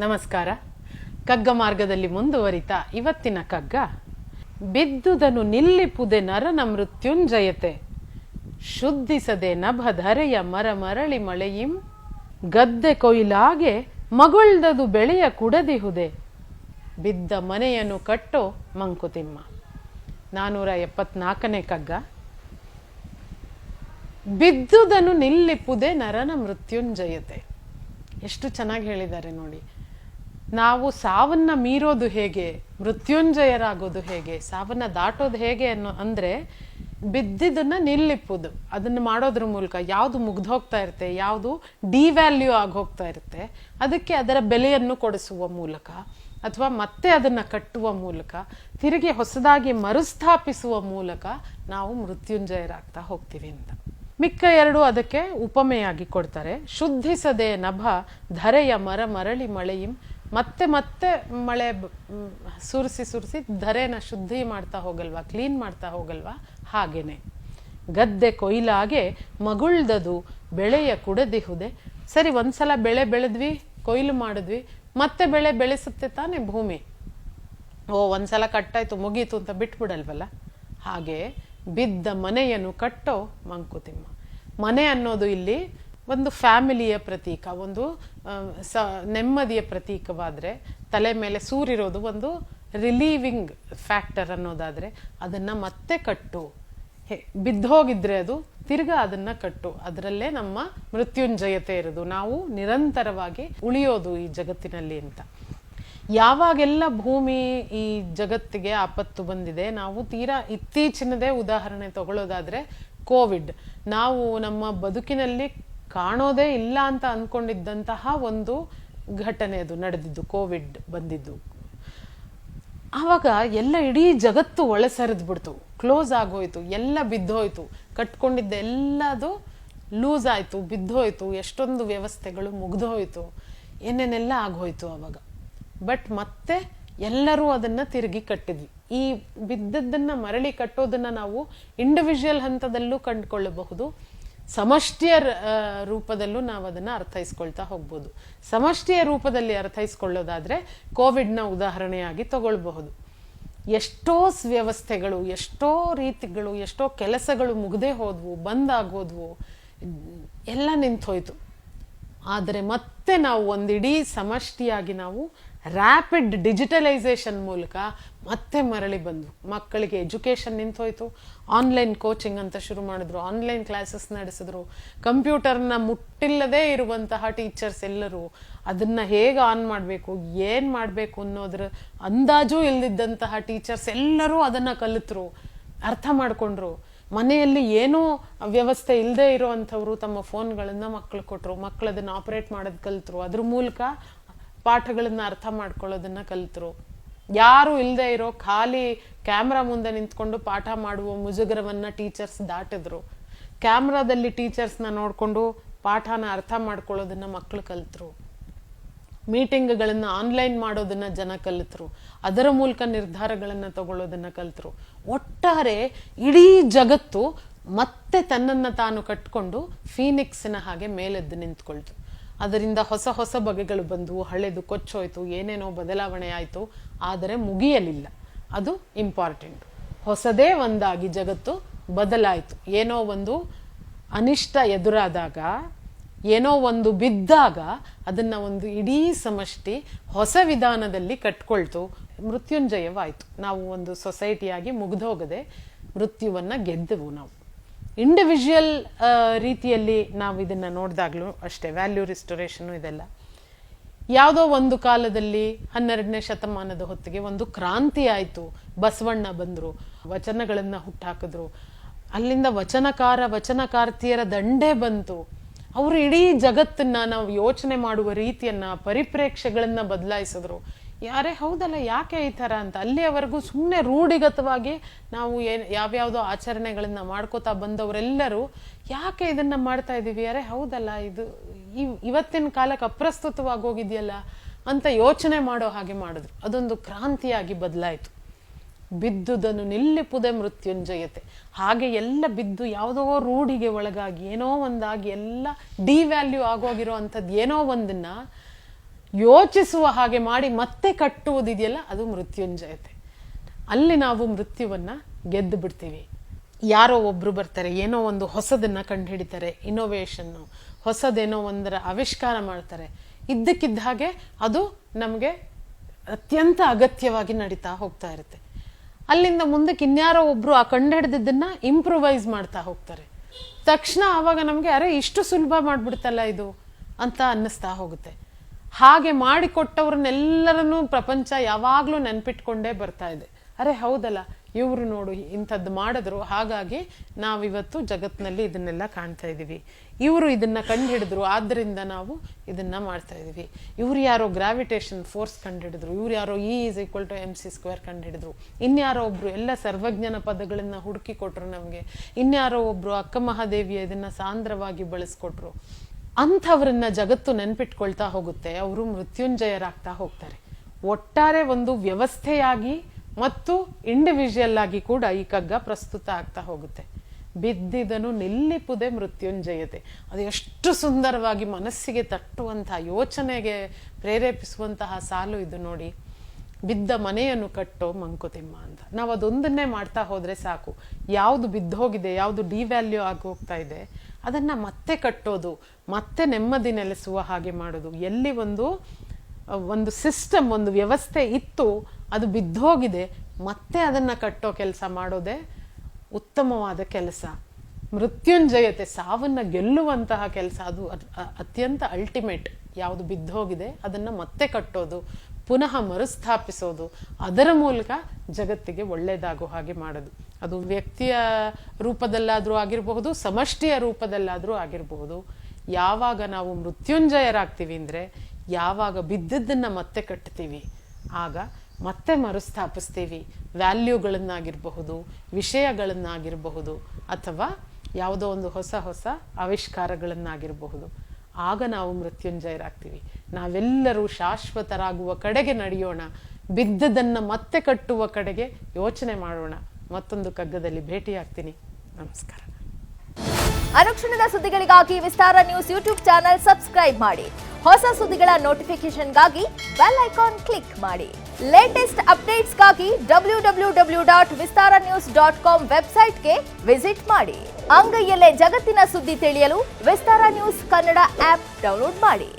ನಮಸ್ಕಾರ. ಕಗ್ಗ ಮಾರ್ಗದಲ್ಲಿ ಮುಂದುವರಿತಾ ಇವತ್ತಿನ ಕಗ್ಗ, ಬಿದ್ದುದನು ನಿಲ್ಲಿಪುದೆ ನರನ ಮೃತ್ಯುಂಜಯತೆ, ಶುದ್ಧಿಸದೆ ನಭಧರೆಯ ಮರ ಮರಳಿ ಮಳೆಯಿಂ, ಗದ್ದೆ ಕೊಯ್ಲಾಗೆ ಮಗುಳ್ದದು ಬೆಳೆಯ ಕುಡದಿಹುದೆ, ಬಿದ್ದ ಮನೆಯನ್ನು ಕಟ್ಟೋ ಮಂಕುತಿಮ್ಮ. 474ನೇ ಕಗ್ಗ. ಬಿದ್ದುದನು ನಿಲ್ಲಿಪುದೆ ನರನ ಮೃತ್ಯುಂಜಯತೆ. ಎಷ್ಟು ಚೆನ್ನಾಗಿ ಹೇಳಿದ್ದಾರೆ ನೋಡಿ. ನಾವು ಸಾವನ್ನ ಮೀರೋದು ಹೇಗೆ, ಮೃತ್ಯುಂಜಯರಾಗೋದು ಹೇಗೆ, ಸಾವನ್ನ ದಾಟೋದು ಹೇಗೆ ಅಂದ್ರೆ ಬಿದ್ದಿದ್ದನ್ನ ನಿಲ್ಲಿಪ್ಪುದು. ಅದನ್ನು ಮಾಡೋದ್ರ ಮೂಲಕ ಯಾವುದು ಮುಗ್ದು ಹೋಗ್ತಾ ಇರುತ್ತೆ, ಯಾವುದು ಡಿವ್ಯಾಲ್ಯೂ ಆಗಿ ಹೋಗ್ತಾ ಇರುತ್ತೆ, ಅದಕ್ಕೆ ಅದರ ಬೆಲೆಯನ್ನು ಕೊಡಿಸುವ ಮೂಲಕ ಅಥವಾ ಮತ್ತೆ ಅದನ್ನ ಕಟ್ಟುವ ಮೂಲಕ ತಿರುಗಿ ಹೊಸದಾಗಿ ಮರುಸ್ಥಾಪಿಸುವ ಮೂಲಕ ನಾವು ಮೃತ್ಯುಂಜಯರಾಗ್ತಾ ಹೋಗ್ತೀವಿ ಅಂತ. ಮಿಕ್ಕ ಎರಡು ಅದಕ್ಕೆ ಉಪಮೆಯಾಗಿ ಕೊಡ್ತಾರೆ. ಶುದ್ಧಿಸದೆ ನಭ ಧರೆಯ ಮರ ಮರಳಿ ಮಳೆಯಿಂ, ಮತ್ತೆ ಮತ್ತೆ ಮಳೆ ಸುರಿಸಿ ಧರೆನ ಶುದ್ಧಿ ಮಾಡ್ತಾ ಹೋಗಲ್ವಾ, ಕ್ಲೀನ್ ಮಾಡ್ತಾ ಹೋಗಲ್ವಾ, ಹಾಗೇನೆ. ಗದ್ದೆ ಕೊಯ್ಲಾಗೆ ಮಗುಳ್ದದು ಬೆಳೆಯ ಕುಡದಿಹುದೆ. ಸರಿ, ಒಂದ್ಸಲ ಬೆಳೆ ಬೆಳೆದ್ವಿ, ಕೊಯ್ಲು ಮಾಡಿದ್ವಿ, ಮತ್ತೆ ಬೆಳೆ ಬೆಳೆಸುತ್ತೆ ತಾನೆ ಭೂಮಿ. ಒಂದ್ಸಲ ಕಟ್ಟಾಯ್ತು ಮುಗೀತು ಅಂತ ಬಿಟ್ಬಿಡಲ್ವಲ್ಲ. ಹಾಗೆ ಬಿದ್ದ ಮನೆಯನ್ನು ಕಟ್ಟೋ ಮಂಕುತಿಮ್ಮ. ಮನೆ ಅನ್ನೋದು ಇಲ್ಲಿ ಒಂದು ಫ್ಯಾಮಿಲಿಯ ಪ್ರತೀಕ, ಒಂದು ನೆಮ್ಮದಿಯ ಪ್ರತೀಕವಾದ್ರೆ, ತಲೆ ಮೇಲೆ ಸೂರಿರೋದು ಒಂದು ರಿಲೀವಿಂಗ್ ಫ್ಯಾಕ್ಟರ್ ಅನ್ನೋದಾದ್ರೆ, ಅದನ್ನ ಮತ್ತೆ ಕಟ್ಟು. ಬಿದ್ದೋಗಿದ್ರೆ ಅದು ತಿರ್ಗಾ ಅದನ್ನ ಕಟ್ಟು. ಅದರಲ್ಲೇ ನಮ್ಮ ಮೃತ್ಯುಂಜಯತೆ ಇರೋದು, ನಾವು ನಿರಂತರವಾಗಿ ಉಳಿಯೋದು ಈ ಜಗತ್ತಿನಲ್ಲಿ ಅಂತ. ಯಾವಾಗೆಲ್ಲ ಭೂಮಿ ಈ ಜಗತ್ತಿಗೆ ಆಪತ್ತು ಬಂದಿದೆ, ನಾವು ತೀರಾ ಇತ್ತೀಚಿನದೇ ಉದಾಹರಣೆ ತಗೊಳ್ಳೋದಾದ್ರೆ ಕೋವಿಡ್. ನಾವು ನಮ್ಮ ಬದುಕಿನಲ್ಲಿ ಕಾಣೋದೇ ಇಲ್ಲ ಅಂತ ಅನ್ಕೊಂಡಿದ್ದಂತಹ ಒಂದು ಘಟನೆ ಅದು ನಡೆದಿದ್ದು, ಕೋವಿಡ್ ಬಂದಿದ್ದು. ಆವಾಗ ಎಲ್ಲ ಇಡೀ ಜಗತ್ತು ಒಳಸರಿದ್ಬಿಡ್ತು, ಕ್ಲೋಸ್ ಆಗೋಯ್ತು, ಎಲ್ಲ ಬಿದ್ದೋಯ್ತು, ಕಟ್ಕೊಂಡಿದ್ದ ಎಲ್ಲದು ಲೂಸ್ ಆಯ್ತು, ಬಿದ್ದೋಯ್ತು, ಎಷ್ಟೊಂದು ವ್ಯವಸ್ಥೆಗಳು ಮುಗ್ದೋಯ್ತು, ಏನೇನೆಲ್ಲ ಆಗೋಯ್ತು ಅವಾಗ. ಬಟ್ ಮತ್ತೆ ಎಲ್ಲರೂ ಅದನ್ನ ತಿರುಗಿ ಕಟ್ಟಿದ್ವಿ. ಈ ಬಿದ್ದದ್ದನ್ನ ಮರಳಿ ಕಟ್ಟೋದನ್ನ ನಾವು ಇಂಡಿವಿಜುವಲ್ ಹಂತದಲ್ಲೂ ಕಂಡುಕೊಳ್ಳಬಹುದು, ಸಮಷ್ಟಿಯ ರೂಪದಲ್ಲೂ ನಾವು ಅದನ್ನ ಅರ್ಥೈಸ್ಕೊಳ್ತಾ ಹೋಗ್ಬೋದು. ಸಮಷ್ಟಿಯ ರೂಪದಲ್ಲಿ ಅರ್ಥೈಸ್ಕೊಳ್ಳೋದಾದ್ರೆ ಕೋವಿಡ್ನ ಉದಾಹರಣೆಯಾಗಿ ತಗೊಳ್ಬಹುದು. ಎಷ್ಟೋ ವ್ಯವಸ್ಥೆಗಳು, ಎಷ್ಟೋ ರೀತಿಗಳು, ಎಷ್ಟೋ ಕೆಲಸಗಳು ಮುಗ್ದೇ ಹೋದ್ವು, ಬಂದಾಗೋದ್ವು, ಎಲ್ಲ ನಿಂತೋಯ್ತು. ಆದರೆ ಮತ್ತೆ ನಾವು ಒಂದಿಡೀ ಸಮಷ್ಟಿಯಾಗಿ ನಾವು ರ್ಯಾಪಿಡ್ ಡಿಜಿಟಲೈಸೇಷನ್ ಮೂಲಕ ಮತ್ತೆ ಮರಳಿ ಬಂದ್ವು. ಮಕ್ಕಳಿಗೆ ಎಜುಕೇಶನ್ ನಿಂತೋಯ್ತು, ಆನ್ಲೈನ್ ಕೋಚಿಂಗ್ ಅಂತ ಶುರು ಮಾಡಿದ್ರು, ಆನ್ಲೈನ್ ಕ್ಲಾಸಸ್ ನಡೆಸಿದ್ರು. ಕಂಪ್ಯೂಟರ್ನ ಮುಟ್ಟಿಲ್ಲದೆ ಇರುವಂತಹ ಟೀಚರ್ಸ್ ಎಲ್ಲರೂ ಅದನ್ನ ಹೇಗೆ ಆನ್ ಮಾಡಬೇಕು, ಏನ್ ಮಾಡಬೇಕು ಅನ್ನೋದ್ರ ಅಂದಾಜು ಇಲ್ದಿದ್ದಂತಹ ಟೀಚರ್ಸ್ ಎಲ್ಲರೂ ಅದನ್ನ ಕಲಿತರು, ಅರ್ಥ ಮಾಡ್ಕೊಂಡ್ರು. ಮನೆಯಲ್ಲಿ ಏನೂ ವ್ಯವಸ್ಥೆ ಇಲ್ಲದೆ ಇರುವಂಥವ್ರು ತಮ್ಮ ಫೋನ್ಗಳನ್ನ ಮಕ್ಕಳು ಕೊಟ್ಟರು, ಮಕ್ಕಳು ಅದನ್ನ ಆಪರೇಟ್ ಮಾಡೋದು ಕಲಿತರು, ಅದ್ರ ಮೂಲಕ ಪಾಠಗಳನ್ನ ಅರ್ಥ ಮಾಡ್ಕೊಳ್ಳೋದನ್ನ ಕಲಿತರು. ಯಾರು ಇಲ್ಲದೆ ಇರೋ ಖಾಲಿ ಕ್ಯಾಮ್ರಾ ಮುಂದೆ ನಿಂತ್ಕೊಂಡು ಪಾಠ ಮಾಡುವ ಮುಜುಗರವನ್ನ ಟೀಚರ್ಸ್ ದಾಟಿದ್ರು. ಕ್ಯಾಮ್ರಾದಲ್ಲಿ ಟೀಚರ್ಸ್ನ ನೋಡ್ಕೊಂಡು ಪಾಠನ ಅರ್ಥ ಮಾಡ್ಕೊಳ್ಳೋದನ್ನ ಮಕ್ಕಳು ಕಲಿತರು. ಮೀಟಿಂಗ್ಗಳನ್ನ ಆನ್ಲೈನ್ ಮಾಡೋದನ್ನ ಜನ ಕಲಿತರು, ಅದರ ಮೂಲಕ ನಿರ್ಧಾರಗಳನ್ನ ತಗೊಳ್ಳೋದನ್ನ ಕಲಿತರು. ಒಟ್ಟಾರೆ ಇಡೀ ಜಗತ್ತು ಮತ್ತೆ ತನ್ನನ್ನ ತಾನು ಕಟ್ಕೊಂಡು ಫೀನಿಕ್ಸ್ನ ಹಾಗೆ ಮೇಲೆದ್ದು ನಿಂತ್ಕೊಳ್ತು. ಅದರಿಂದ ಹೊಸ ಹೊಸ ಬಗೆಗಳು ಬಂದವು, ಹಳೆದು ಕೊಚ್ಚೋಯ್ತು, ಏನೇನೋ ಬದಲಾವಣೆ ಆಯ್ತು, ಆದರೆ ಮುಗಿಯಲಿಲ್ಲ. ಅದು ಇಂಪಾರ್ಟೆಂಟ್. ಹೊಸದೇ ಒಂದಾಗಿ ಜಗತ್ತು ಬದಲಾಯಿತು. ಏನೋ ಒಂದು ಅನಿಷ್ಟ ಎದುರಾದಾಗ, ಏನೋ ಒಂದು ಬಿದ್ದಾಗ ಅದನ್ನ ಒಂದು ಇಡೀ ಸಮಷ್ಟಿ ಹೊಸ ವಿಧಾನದಲ್ಲಿ ಕಟ್ಕೊಳ್ತು, ಮೃತ್ಯುಂಜಯವಾಯಿತು. ನಾವು ಒಂದು ಸೊಸೈಟಿಯಾಗಿ ಮುಗ್ದೋಗದೆ ಮೃತ್ಯುವನ್ನ ಗೆದ್ದೆವು. ನಾವು ಇಂಡಿವಿಜುವಲ್ ರೀತಿಯಲ್ಲಿ ನಾವು ಇದನ್ನ ನೋಡಿದಾಗ್ಲೂ ಅಷ್ಟೇ, ವ್ಯಾಲ್ಯೂ ರಿಸ್ಟೋರೇಷನ್ ಇದೆಲ್ಲ. ಯಾವುದೋ ಒಂದು ಕಾಲದಲ್ಲಿ 12ನೇ ಶತಮಾನದ ಹೊತ್ತಿಗೆ ಒಂದು ಕ್ರಾಂತಿ ಆಯಿತು, ಬಸವಣ್ಣ ಬಂದರು, ವಚನಗಳನ್ನ ಹುಟ್ಟಾಕಿದ್ರು, ಅಲ್ಲಿಂದ ವಚನಕಾರ್ತಿಯರ ದಂಡೇ ಬಂತು. ಅವರು ಇಡೀ ಜಗತ್ತನ್ನ ನಾವು ಯೋಚನೆ ಮಾಡುವ ರೀತಿಯನ್ನ, ಪರಿಪ್ರೇಕ್ಷೆಗಳನ್ನ ಬದಲಾಯಿಸಿದ್ರು. ಯಾರೇ ಹೌದಲ್ಲ, ಯಾಕೆ ಈ ಥರ ಅಂತ. ಅಲ್ಲಿಯವರೆಗೂ ಸುಮ್ಮನೆ ರೂಢಿಗತವಾಗಿ ನಾವು ಯಾವ್ಯಾವುದೋ ಆಚರಣೆಗಳನ್ನ ಮಾಡ್ಕೋತಾ ಬಂದವರೆಲ್ಲರೂ ಯಾಕೆ ಇದನ್ನ ಮಾಡ್ತಾ ಇದ್ದೀವಿ, ಯಾರೇ ಹೌದಲ್ಲ, ಇದು ಇವತ್ತಿನ ಕಾಲಕ್ಕೆ ಅಪ್ರಸ್ತುತವಾಗಿ ಹೋಗಿದೆಯಲ್ಲ ಅಂತ ಯೋಚನೆ ಮಾಡೋ ಹಾಗೆ ಮಾಡಿದ್ರು. ಅದೊಂದು ಕ್ರಾಂತಿಯಾಗಿ ಬದಲಾಯಿತು. ಬಿದ್ದುದನ್ನು ನಿಲ್ಲಿಪುದೆ ಮೃತ್ಯುಂಜಯತೆ. ಹಾಗೆ ಎಲ್ಲ ಬಿದ್ದು ಯಾವುದೋ ರೂಢಿಗೆ ಒಳಗಾಗಿ ಏನೋ ಒಂದಾಗಿ ಎಲ್ಲ ಡಿವ್ಯಾಲ್ಯೂ ಆಗೋಗಿರೋ ಅಂಥದ್ದು ಏನೋ ಒಂದನ್ನ ಯೋಚಿಸುವ ಹಾಗೆ ಮಾಡಿ ಮತ್ತೆ ಕಟ್ಟುವುದಿದೆಯಲ್ಲ, ಅದು ಮೃತ್ಯುಂಜಯತೆ. ಅಲ್ಲಿ ನಾವು ಮೃತ್ಯುವನ್ನ ಗೆದ್ದು ಬಿಡ್ತೀವಿ. ಯಾರೋ ಒಬ್ರು ಬರ್ತಾರೆ, ಏನೋ ಒಂದು ಹೊಸದನ್ನ ಕಂಡುಹಿಡಿತಾರೆ, ಇನ್ನೋವೇಷನ್ನು, ಹೊಸದೇನೋ ಒಂದರ ಆವಿಷ್ಕಾರ ಮಾಡ್ತಾರೆ. ಇದ್ದಕ್ಕಿದ್ದ ಹಾಗೆ ಅದು ನಮಗೆ ಅತ್ಯಂತ ಅಗತ್ಯವಾಗಿ ನಡೀತಾ ಹೋಗ್ತಾ ಇರುತ್ತೆ. ಅಲ್ಲಿಂದ ಮುಂದಕ್ಕೆ ಇನ್ಯಾರೋ ಒಬ್ರು ಆ ಕಂಡುಹಿಡಿದನ್ನ ಇಂಪ್ರೂವೈಸ್ ಮಾಡ್ತಾ ಹೋಗ್ತಾರೆ. ತಕ್ಷಣ ಆವಾಗ ನಮಗೆ ಅರೆ ಇಷ್ಟು ಸುಲಭ ಮಾಡ್ಬಿಡ್ತಲ್ಲ ಇದು ಅಂತ ಅನ್ನಿಸ್ತಾ ಹೋಗುತ್ತೆ. ಹಾಗೆ ಮಾಡಿಕೊಟ್ಟವ್ರನ್ನೆಲ್ಲರನ್ನೂ ಪ್ರಪಂಚ ಯಾವಾಗ್ಲೂ ನೆನ್ಪಿಟ್ಕೊಂಡೇ ಬರ್ತಾ ಇದೆ. ಅರೆ ಹೌದಲ್ಲ, ಇವರು ನೋಡು ಇಂಥದ್ದು ಮಾಡಿದ್ರು, ಹಾಗಾಗಿ ನಾವಿವತ್ತು ಜಗತ್ತಿನಲ್ಲಿ ಇದನ್ನೆಲ್ಲ ಕಾಣ್ತಾ ಇದ್ದೀವಿ. ಇವರು ಇದನ್ನ ಕಂಡುಹಿಡಿದ್ರು, ಆದ್ದರಿಂದ ನಾವು ಇದನ್ನ ಮಾಡ್ತಾ ಇದೀವಿ. ಇವ್ರು ಯಾರೋ ಗ್ರಾವಿಟೇಷನ್ ಫೋರ್ಸ್ ಕಂಡುಹಿಡಿದ್ರು, ಇವ್ರು ಯಾರೋ E=mc² ಕಂಡುಹಿಡಿದ್ರು, ಇನ್ಯಾರೋ ಒಬ್ರು ಎಲ್ಲ ಸರ್ವಜ್ಞನ ಪದಗಳನ್ನ ಹುಡುಕಿ ಕೊಟ್ರು ನಮ್ಗೆ, ಇನ್ಯಾರೋ ಒಬ್ರು ಅಕ್ಕ ಮಹಾದೇವಿಯ ಇದನ್ನ ಸಾಂದ್ರವಾಗಿ ಬಳಸ್ಕೊಟ್ರು. ಅಂಥವ್ರನ್ನ ಜಗತ್ತು ನೆನ್ಪಿಟ್ಕೊಳ್ತಾ ಹೋಗುತ್ತೆ. ಅವರು ಮೃತ್ಯುಂಜಯರಾಗ್ತಾ ಹೋಗ್ತಾರೆ. ಒಟ್ಟಾರೆ ಒಂದು ವ್ಯವಸ್ಥೆಯಾಗಿ ಮತ್ತು ಇಂಡಿವಿಜುವಲ್ ಆಗಿ ಕೂಡ ಈ ಕಗ್ಗ ಪ್ರಸ್ತುತ ಆಗ್ತಾ ಹೋಗುತ್ತೆ. ಬಿದ್ದಿದನು ನಿಲ್ಲಿಪುದೆ ಮೃತ್ಯುಂಜಯತೆ. ಅದು ಎಷ್ಟು ಸುಂದರವಾಗಿ ಮನಸ್ಸಿಗೆ ತಟ್ಟುವಂತಹ, ಯೋಚನೆಗೆ ಪ್ರೇರೇಪಿಸುವಂತಹ ಸಾಲು ಇದು ನೋಡಿ. ಬಿದ್ದ ಮನೆಯನ್ನು ಕಟ್ಟೋ ಮಂಕುತಿಮ್ಮ ಅಂತ. ನಾವು ಅದೊಂದನ್ನೇ ಮಾಡ್ತಾ ಹೋದ್ರೆ ಸಾಕು. ಯಾವುದು ಬಿದ್ದೋಗಿದೆ, ಯಾವುದು ಡಿವ್ಯಾಲ್ಯೂ ಆಗಿ ಹೋಗ್ತಾ ಇದೆ, ಅದನ್ನ ಮತ್ತೆ ಕಟ್ಟೋದು, ಮತ್ತೆ ನೆಮ್ಮದಿ ನೆಲೆಸುವ ಹಾಗೆ ಮಾಡೋದು. ಎಲ್ಲಿ ಒಂದು ಸಿಸ್ಟಮ್, ಒಂದು ವ್ಯವಸ್ಥೆ ಇತ್ತು, ಅದು ಬಿದ್ದೋಗಿದೆ, ಮತ್ತೆ ಅದನ್ನ ಕಟ್ಟೋ ಕೆಲಸ ಮಾಡೋದೇ ಉತ್ತಮವಾದ ಕೆಲಸ. ಮೃತ್ಯುಂಜಯತೆ, ಸಾವನ್ನ ಗೆಲ್ಲುವಂತಹ ಕೆಲಸ, ಅದು ಅತ್ಯಂತ ಅಲ್ಟಿಮೇಟ್. ಯಾವುದು ಬಿದ್ದೋಗಿದೆ ಅದನ್ನ ಮತ್ತೆ ಕಟ್ಟೋದು, ಪುನಃ ಮರುಸ್ಥಾಪಿಸೋದು, ಅದರ ಮೂಲಕ ಜಗತ್ತಿಗೆ ಒಳ್ಳೇದಾಗೋ ಹಾಗೆ ಮಾಡೋದು. ಅದು ವ್ಯಕ್ತಿಯ ರೂಪದಲ್ಲಾದ್ರೂ ಆಗಿರಬಹುದು, ಸಮಷ್ಟಿಯ ರೂಪದಲ್ಲಾದ್ರೂ ಆಗಿರಬಹುದು. ಯಾವಾಗ ನಾವು ಮೃತ್ಯುಂಜಯರಾಗ್ತೀವಿ ಅಂದ್ರೆ, ಯಾವಾಗ ಬಿದ್ದದ್ದನ್ನ ಮತ್ತೆ ಕಟ್ತೀವಿ, ಆಗ ಮತ್ತೆ ಮರುಸ್ಥಾಪಿಸ್ತೀವಿ. ವ್ಯಾಲ್ಯೂಗಳನ್ನಾಗಿರಬಹುದು, ವಿಷಯಗಳನ್ನಾಗಿರಬಹುದು, ಅಥವಾ ಯಾವುದೋ ಒಂದು ಹೊಸ ಆವಿಷ್ಕಾರಗಳನ್ನಾಗಿರಬಹುದು. ಆಗ ನಾವು ಮೃತ್ಯುಂಜಯರಾಗ್ತೀವಿ. ನಾವೆಲ್ಲರೂ ಶಾಶ್ವತರಾಗುವ ಕಡೆಗೆ ನಡೆಯೋಣ, ಬಿದ್ದದನ್ನ ಮತ್ತೆ ಕಟ್ಟುವ ಕಡೆಗೆ ಯೋಚನೆ ಮಾಡೋಣ. ಮತ್ತೊಂದು ಕಗ್ಗದಲ್ಲಿ ಭೇಟಿಯಾಗ್ತೀನಿ. ನಮಸ್ಕಾರ. ಅನುಕ್ಷಣದ ಸುದ್ದಿಗಳಿಗಾಗಿ ವಿಸ್ತಾರ ನ್ಯೂಸ್ ಯೂಟ್ಯೂಬ್ ಚಾನೆಲ್ ಸಬ್ಸ್ಕ್ರೈಬ್ ಮಾಡಿ. ಹೊಸ ಸುದ್ದಿಗಳ ನೋಟಿಫಿಕೇಶನ್ಗಾಗಿ ಬೆಲ್ ಐಕಾನ್ ಕ್ಲಿಕ್ ಮಾಡಿ. ಲೇಟೆಸ್ಟ್ ಅಪ್ಡೇಟ್ಸ್ಗಾಗಿ www.vistaranews.com ವೆಬ್ಸೈಟ್ಗೆ ವಿಸಿಟ್ ಮಾಡಿ. ಅಂಗೈಯಲ್ಲೇ ಜಗತ್ತಿನ ಸುದ್ದಿ ತಿಳಿಯಲು ವಿಸ್ತಾರ ನ್ಯೂಸ್ ಕನ್ನಡ ಆಪ್ ಡೌನ್ಲೋಡ್ ಮಾಡಿ.